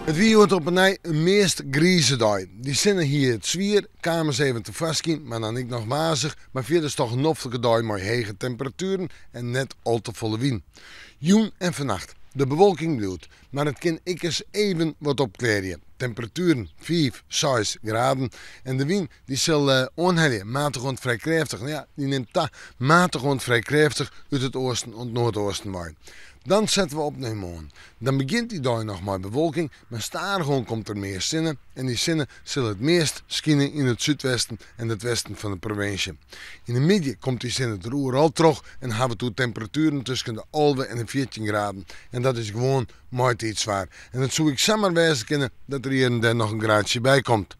Het wie wordt op een meest grieze dag. Die zinnen hier het zwier, kamers even te vastgien, maar dan niet nog wazig. Maar verder is toch een noffelijke dag met hoge temperaturen en net al te volle wind. Joen en vannacht. De bewolking bloeit, maar het kan ik eens even wat opklaren. Temperaturen 5, 6 graden en de wind die zal onhelden, matig en vrij krachtig. Ja, die neemt matig en vrij krachtig uit het oosten en noordoosten waaien. Dan zetten we op naar morgen. Dan begint die dag nog maar bewolking, maar starig komt er meer zinnen en die zinnen zullen het meest schijnen in het zuidwesten en het westen van de provincie. In de midden komt die zin het roer al terug en hebben we toen temperaturen tussen de 11 en de 14 graden. En dat is gewoon mooi iets zwaar. En dat zou ik zomaar wijzen kunnen dat er hier en daar nog een graadje bij komt.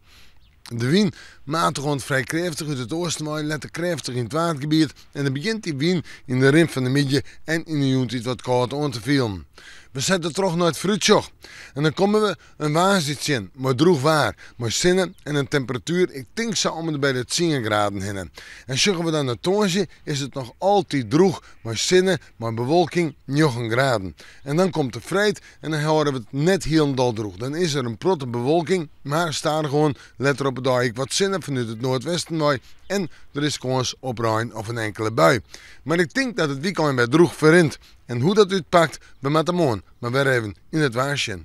De wind matig en vrij krachtig uit het oosten waaien, letter krachtig in het watergebied en dan begint die wind in de rim van de midden en in de joent wat koud aan te vielen. We zetten terug naar het fruitjoch en dan komen we een waarzitje in, maar droeg waar, maar zinnen en een temperatuur, ik denk zo om het bij de 10 graden heen. En zoeken we dan naar Toonsje, is het nog altijd droeg, maar zinnen, maar bewolking 9 graden. En dan komt de vrijt en dan houden we het net helemaal droeg. Dan is er een protte bewolking, maar staan gewoon letter op het dag wat zinnen vanuit het noordwesten waai en er is kans op reën of een enkele bui. Maar ik denk dat het weekend bij droeg verrint. En hoe dat uitpakt, we met de morgen, maar weer even in het waarsje.